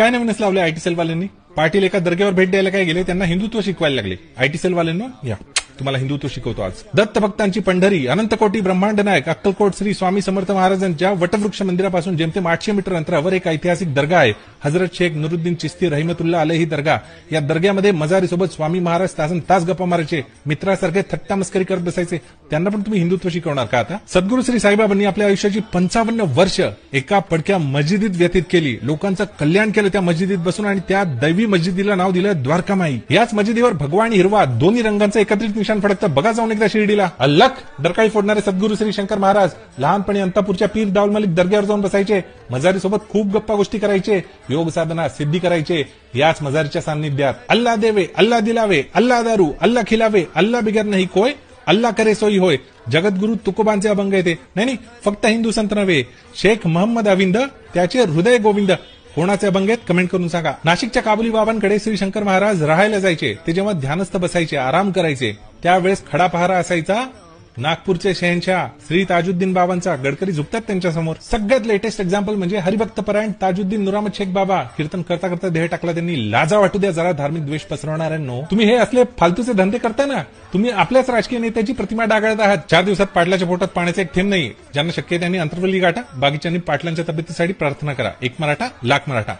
काय नवीनच लावले आयटी सेलवाल्यांनी? पाटील एका दर्ग्यावर भेट द्यायला काय गेले, त्यांना हिंदुत्व शिकवायला लागले. आयटी सेलवाल्यांना या तुम्हाला हिंदुत्व शिकवतो आज. दत्त भक्तांची पंढरी, अनंत कोटी ब्रह्मांड नायक अक्कलकोट श्री स्वामी समर्थ महाराजांच्या वटवृक्ष मंदिरापासून जेमतेम 800 मीटर अंतरावर एक ऐतिहासिक दर्गा आहे. हजरत शेख नुरुद्दीन चिश्ती रहिमतुल्लाह अलैही दर्गा. या दर्ग्यामध्ये मजारीसोबत स्वामी महाराज तासन तास गप्पा मारायचे, मित्रासारखे थट्टा मस्करी करत बसायचे. त्यांना पण तुम्ही हिंदुत्व शिकवणार का आता? सद्गुरू श्री साईबाबांनी आपल्या आयुष्याची 55 वर्ष एका पडक्या मस्जिदीत व्यतीत केली. लोकांचं कल्याण केलं त्या मस्जिदीत बसून आणि त्या दैवी मस्जिदीला नाव दिलं द्वारकामाई. याच मस्जिदीवर भगवा आणि हिरवा दोन्ही रंगांचं एकत्रित निशाण फडकतं. बघा जाऊन एकदा शिर्डीला. अल्लख डरकाळी फोडणारे सद्गुरू श्री शंकर महाराज लहानपणी अंतापूरच्या पीर दाऊल मलिक दर्ग्यावर जाऊन बसायचे. मजारी सोबत खूप गप्पा गोष्टी करायचे, योग साधना सिद्धी करायचे. याच मजारीच्या सान्निध्यात अल्लाह देवे, अल्लाह दिलावे, अल्लाह दारू, अल्लाह खिलावे, अल्लाह बिगर नाही कोय, अल्लाह करे सोयी होय. जगद्गुरु तुकोबांचे अभंग येते. नाही फक्त हिंदू संत नव्हे, शेख महम्मद अविंद त्याचे हृदय गोविंद. कोणाचे अभंग आहेत कमेंट करून सांगा. नाशिकच्या काबुली बाबांकडे श्री शंकर महाराज राहायला जायचे. ते जेव्हा ध्यानस्थ बसायचे, आराम करायचे, त्यावेळेस खडा पहारा असायचा नागपूरचे शहनशाह श्री ताजुद्दीन बाबांचा. गडकरी झुकतात त्यांच्या समोर. सगळ्यात लेटेस्ट एक्झाम्पल म्हणजे हरिभक्त परायण ताजुद्दीन नुरामत शेख बाबा. कीर्तन करता करता देह टाकला त्यांनी. लाजा वाटू द्या जरा धार्मिक द्वेष पसरवणाऱ्यांनो. तुम्ही हे असले फालतूचे धंदे करताय ना, तुम्ही आपल्याच राजकीय नेत्याची प्रतिमा डागाळत आहात. 4 दिवसात पाटलाच्या पोटात पाण्याचा एक थेंब नाही. ज्यांना शक्य आहे त्यांनी अंतर्वली गाठा, बाकीच्यांनी पाटलांच्या तब्येतीसाठी प्रार्थना करा. एक मराठा लाख मराठा.